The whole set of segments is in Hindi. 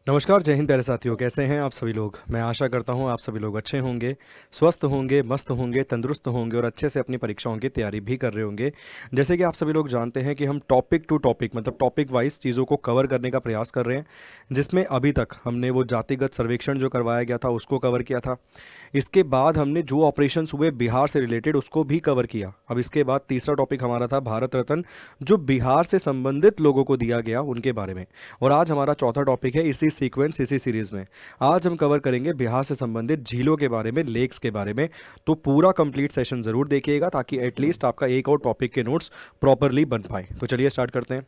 नमस्कार, जय हिंद प्यारे साथियों। कैसे हैं आप सभी लोग। मैं आशा करता हूं आप सभी लोग अच्छे होंगे, स्वस्थ होंगे, मस्त होंगे, तंदुरुस्त होंगे और अच्छे से अपनी परीक्षाओं की तैयारी भी कर रहे होंगे। जैसे कि आप सभी लोग जानते हैं कि हम टॉपिक टू टॉपिक मतलब टॉपिक वाइज चीज़ों को कवर करने का प्रयास कर रहे हैं, जिसमें अभी तक हमने वो जातिगत सर्वेक्षण जो करवाया गया था उसको कवर किया था। इसके बाद हमने जो ऑपरेशंस हुए बिहार से रिलेटेड उसको भी कवर किया। अब इसके बाद तीसरा टॉपिक हमारा था भारत रत्न, जो बिहार से संबंधित लोगों को दिया गया उनके बारे में। और आज हमारा चौथा टॉपिक है इसी सीक्वेंस इसी सीरीज में। आज हम कवर करेंगे बिहार से संबंधित झीलों के बारे में, लेक्स के बारे में। तो पूरा कंप्लीट सेशन जरूर देखिएगा ताकि एटलीस्ट आपका एक और टॉपिक के नोट्स प्रॉपरली बन पाए। तो चलिए स्टार्ट करते हैं।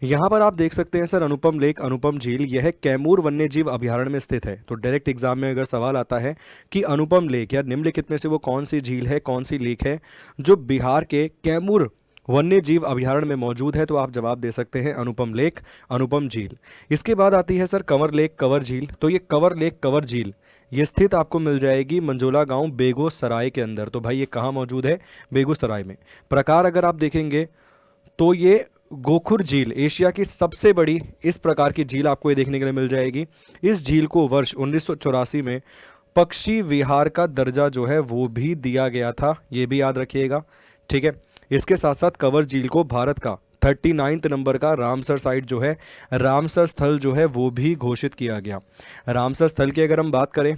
यहाँ पर आप देख सकते हैं सर, अनुपम लेक, अनुपम झील, यह कैमूर वन्य जीव अभयारण्य में स्थित है। तो डायरेक्ट एग्जाम में अगर सवाल आता है कि अनुपम लेक या निम्नलिखित में से वो कौन सी झील है, कौन सी लेक है जो बिहार के कैमूर वन्य जीव अभयारण्य में मौजूद है, तो आप जवाब दे सकते हैं अनुपम लेक, अनुपम झील। इसके बाद आती है सर कंवर लेक, कंवर झील। तो ये कंवर लेक, कंवर झील ये स्थित आपको मिल जाएगी मंझोला गांव बेगूसराय के अंदर। तो भाई ये कहाँ मौजूद है? बेगूसराय में। प्रकार अगर आप देखेंगे तो ये गोखुर झील एशिया की सबसे बड़ी इस प्रकार की झील आपको ये देखने के लिए मिल जाएगी। इस झील को वर्ष 1984 में पक्षी विहार का दर्जा जो है वो भी दिया गया था, ये भी याद रखिएगा। ठीक है। इसके साथ साथ कंवर झील को भारत का 39 नंबर का रामसर साइट जो है, रामसर स्थल जो है वो भी घोषित किया गया। रामसर स्थल की अगर हम बात करें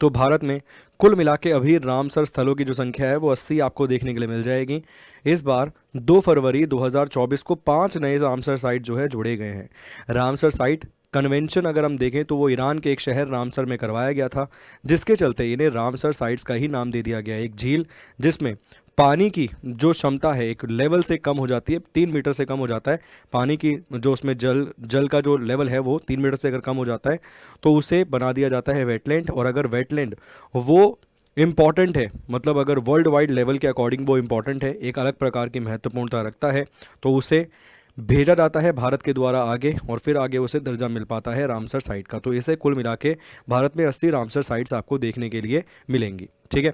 तो भारत में कुल मिला के अभी रामसर स्थलों की जो संख्या है वो 80 आपको देखने के लिए मिल जाएगी। इस बार 2 फरवरी 2024 को 5 नए रामसर साइट जो है जोड़े गए हैं। रामसर साइट कन्वेंशन अगर हम देखें तो वो ईरान के एक शहर रामसर में करवाया गया था, जिसके चलते इन्हें रामसर साइट्स का ही नाम दे दिया गया। एक झील जिसमें पानी की जो क्षमता है एक लेवल से कम हो जाती है, 3 मीटर से कम हो जाता है पानी की, जो उसमें जल जल का जो लेवल है वो 3 मीटर से अगर कम हो जाता है तो उसे बना दिया जाता है वेटलैंड। और अगर वेटलैंड वो इम्पॉर्टेंट है, मतलब अगर वर्ल्ड वाइड लेवल के अकॉर्डिंग वो इम्पॉर्टेंट है, एक अलग प्रकार की महत्वपूर्णता रखता है, तो उसे भेजा जाता है भारत के द्वारा आगे और फिर आगे उसे दर्जा मिल पाता है रामसर साइट का। तो इसे कुल मिला के भारत में 80 रामसर साइट्स आपको देखने के लिए मिलेंगी। ठीक है।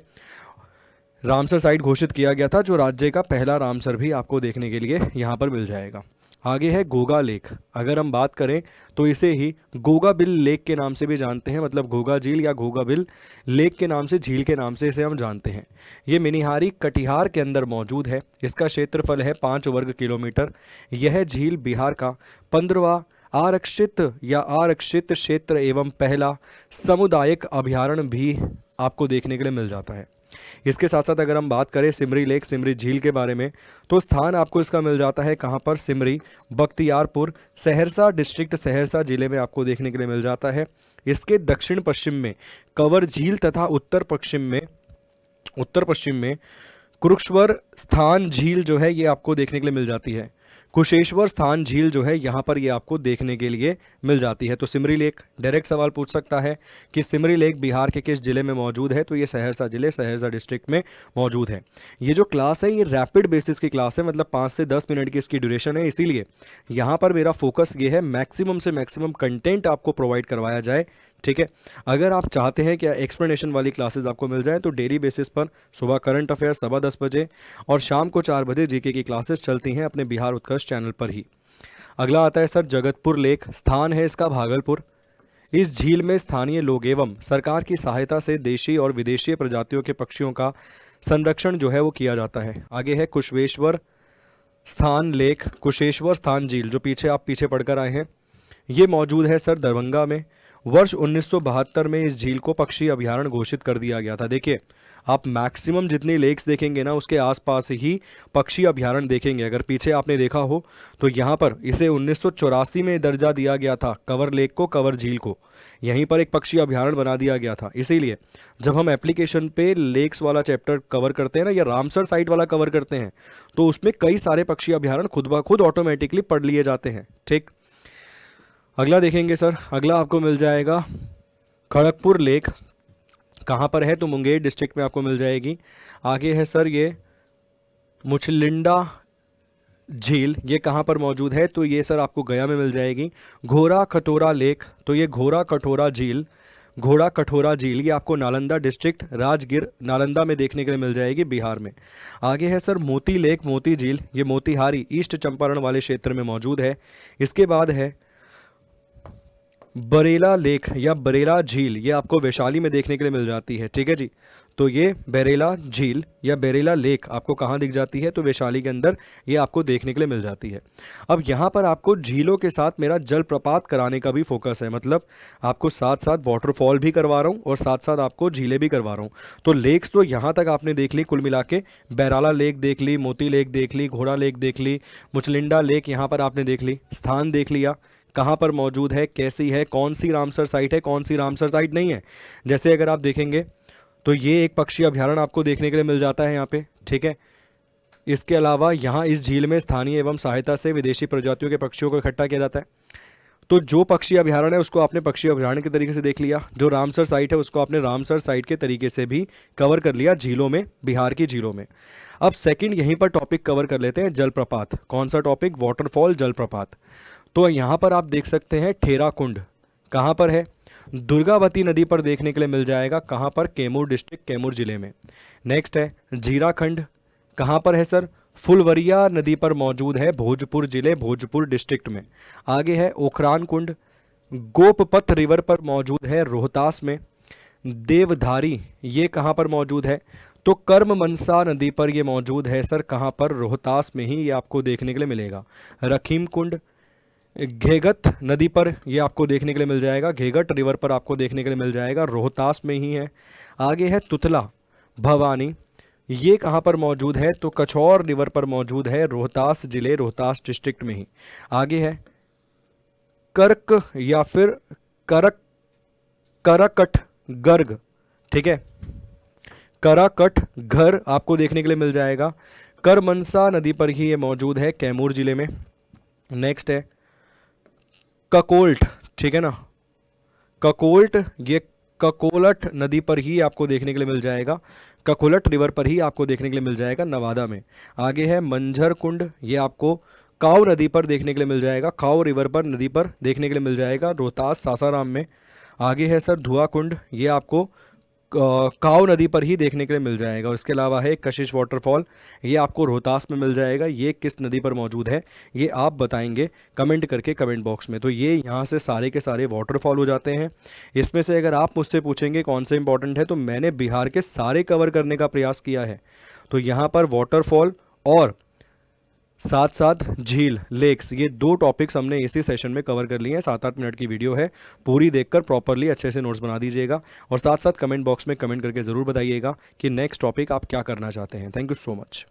रामसर साइट घोषित किया गया था, जो राज्य का पहला रामसर भी आपको देखने के लिए यहाँ पर मिल जाएगा। आगे है गोगा लेक। अगर हम बात करें तो इसे ही गोगा बिल लेक के नाम से भी जानते हैं, मतलब गोगा झील या गोगा बिल लेक के नाम से, झील के नाम से इसे हम जानते हैं। ये मिनिहारी कटिहार के अंदर मौजूद है। इसका क्षेत्रफल है 5 वर्ग किलोमीटर। यह झील बिहार का 15वां आरक्षित या आरक्षित क्षेत्र एवं पहला सामुदायिक अभयारण्य भी आपको देखने के लिए मिल जाता है। इसके साथ साथ अगर हम बात करें सिमरी लेक, सिमरी झील के बारे में, तो स्थान आपको इसका मिल जाता है कहाँ पर? सिमरी, बख्तियारपुर, सहरसा डिस्ट्रिक्ट, सहरसा जिले में आपको देखने के लिए मिल जाता है। इसके दक्षिण पश्चिम में कंवर झील तथा उत्तर पश्चिम में कुरुक्षवर स्थान झील जो है ये आपको देखने के लिए मिल जाती है। कुशेश्वर स्थान झील जो है यहाँ पर ये आपको देखने के लिए मिल जाती है। तो सिमरी लेक, डायरेक्ट सवाल पूछ सकता है कि सिमरी लेक बिहार के किस जिले में मौजूद है, तो ये सहरसा जिले, सहरसा डिस्ट्रिक्ट में मौजूद है। ये जो क्लास है ये रैपिड बेसिस की क्लास है, मतलब 5 से 10 मिनट की इसकी ड्यूरेशन है, इसीलिए यहाँ पर मेरा फोकस ये है मैक्सिमम से मैक्सिमम कंटेंट आपको प्रोवाइड करवाया जाए। ठीक है। अगर आप चाहते हैं कि एक्सप्लेनेशन वाली क्लासेस आपको मिल जाए तो डेली बेसिस पर सुबह करंट अफेयर 10:15 बजे और शाम को 4 बजे जीके की क्लासेस चलती हैं अपने बिहार उत्कर्ष चैनल पर ही। अगला आता है सर जगतपुर लेक। स्थान है इसका भागलपुर। इस झील में स्थानीय लोग एवं सरकार की सहायता से देशी और विदेशी प्रजातियों के पक्षियों का संरक्षण जो है वो किया जाता है। आगे है कुशवेश्वर स्थान लेक, कुशेश्वर स्थान झील, जो आप पीछे पढ़कर आए हैं, ये मौजूद है सर दरभंगा में। वर्ष 1972 में इस झील को पक्षी अभयारण्य घोषित कर दिया गया था। देखिए, आप मैक्सिमम जितनी लेक्स देखेंगे ना उसके आसपास ही पक्षी अभयारण्य देखेंगे। अगर पीछे आपने देखा हो तो यहाँ पर इसे 1984 में दर्जा दिया गया था, कंवर लेक को, कंवर झील को यहीं पर एक पक्षी अभयारण्य बना दिया गया था। इसीलिए जब हम एप्लीकेशन पे लेक्स वाला चैप्टर कवर करते हैं ना, या रामसर साइट वाला कवर करते हैं, तो उसमें कई सारे पक्षी अभयारण्य खुद ब खुद ऑटोमेटिकली पढ़ लिए जाते हैं। ठीक। अगला देखेंगे सर, अगला आपको मिल जाएगा खड़गपुर लेक। कहाँ पर है? तो मुंगेर डिस्ट्रिक्ट में आपको मिल जाएगी। आगे है सर ये मुचलिंडा झील, ये कहाँ पर मौजूद है? तो ये सर आपको गया में मिल जाएगी। घोड़ा कटोरा लेक, तो ये घोड़ा कटोरा झील, घोड़ा कटोरा झील ये आपको नालंदा डिस्ट्रिक्ट, राजगीर, नालंदा में देखने के लिए मिल जाएगी, बिहार में। आगे है सर मोती लेक, मोती झील, ये मोतिहारी ईस्ट चंपारण वाले क्षेत्र में मौजूद है। इसके बाद है बरेला लेक या बरेला झील ये आपको वैशाली में देखने के लिए मिल जाती है, ठीक है जी। तो ये बरेला झील या बरेला लेक आपको कहाँ दिख जाती है, तो वैशाली के अंदर ये आपको देखने के लिए मिल जाती है। अब यहाँ पर आपको झीलों के साथ मेरा जलप्रपात कराने का भी फोकस है, मतलब आपको साथ साथ वाटरफॉल भी करवा रहा हूँ और साथ साथ आपको झीलें भी करवा रहा हूँ। तो लेक्स तो यहाँ तक आपने देख ली कुल मिला के, बैराला लेक देख ली, मोती लेक देख ली, घोड़ा लेक देख ली, मुचलिंडा लेक यहाँ पर आपने देख ली, स्थान देख लिया, कहाँ पर मौजूद है, कैसी है, कौन सी रामसर साइट है, कौन सी रामसर साइट नहीं है। जैसे अगर आप देखेंगे तो ये एक पक्षी अभयारण्य आपको देखने के लिए मिल जाता है यहाँ पे, ठीक है। इसके अलावा यहाँ इस झील में स्थानीय एवं सहायता से विदेशी प्रजातियों के पक्षियों को इकट्ठा किया जाता है। तो जो पक्षी अभयारण्य है उसको आपने पक्षी अभयारण्य के तरीके से देख लिया, जो रामसर साइट है उसको आपने रामसर साइट के तरीके से भी कवर कर लिया झीलों में, बिहार की झीलों में। अब सेकंड यहीं पर टॉपिक कवर कर लेते हैं, जलप्रपात। कौन सा टॉपिक, वाटरफॉल, जलप्रपात। तो यहाँ पर आप देख सकते हैं ठेरा कुंड कहाँ पर है, दुर्गावती नदी पर देखने के लिए मिल जाएगा, कहाँ पर, कैमूर डिस्ट्रिक्ट, कैमूर जिले में। नेक्स्ट है जीराखंड, कहाँ पर है सर, फुलवरिया नदी पर मौजूद है, भोजपुर जिले, भोजपुर डिस्ट्रिक्ट में। आगे है ओखरान कुंड, गोपपथ रिवर पर मौजूद है, रोहतास में। देवधारी ये कहाँ पर मौजूद है, तो कर्म मनसा नदी पर ये मौजूद है सर, कहाँ पर, रोहतास में ही ये आपको देखने के लिए मिलेगा। रखीम कुंड घेगत नदी पर ये आपको देखने के लिए मिल जाएगा, घेगट रिवर पर आपको देखने के लिए मिल जाएगा, रोहतास में ही है। आगे है तुतला भवानी, ये कहाँ पर मौजूद है, तो कछौर रिवर पर मौजूद है, रोहतास जिले, रोहतास डिस्ट्रिक्ट में ही। आगे है कर्क या फिर करक करकट गर्ग, ठीक है, कराकट घर आपको देखने के लिए मिल जाएगा, करमनसा नदी पर ही ये मौजूद है, कैमूर जिले में। नेक्स्ट है ककोल्ट, ठीक है ना, ककोल्ट ये ककोलट नदी पर ही आपको देखने के लिए मिल जाएगा, ककोलट रिवर पर ही आपको देखने के लिए मिल जाएगा, नवादा में। आगे है मंझर कुंड, ये आपको काव नदी पर देखने के लिए मिल जाएगा, काव रिवर पर नदी पर देखने के लिए मिल जाएगा, रोहतास सासाराम में। आगे है सर धुआं कुंड, ये आपको काव नदी पर ही देखने के लिए मिल जाएगा। और इसके अलावा है कशिश वाटरफॉल, ये आपको रोहतास में मिल जाएगा। ये किस नदी पर मौजूद है ये आप बताएंगे कमेंट करके, कमेंट बॉक्स में। तो ये यहाँ से सारे के सारे वाटरफॉल हो जाते हैं। इसमें से अगर आप मुझसे पूछेंगे कौन से इंपॉर्टेंट है, तो मैंने बिहार के सारे कवर करने का प्रयास किया है। तो यहाँ पर वाटरफॉल और साथ साथ झील, लेक्स, ये दो टॉपिक्स हमने इसी सेशन में कवर कर लिए हैं। 7-8 मिनट की वीडियो है, पूरी देखकर प्रॉपरली अच्छे से नोट्स बना दीजिएगा और साथ साथ कमेंट बॉक्स में कमेंट करके ज़रूर बताइएगा कि नेक्स्ट टॉपिक आप क्या करना चाहते हैं। Thank you so much.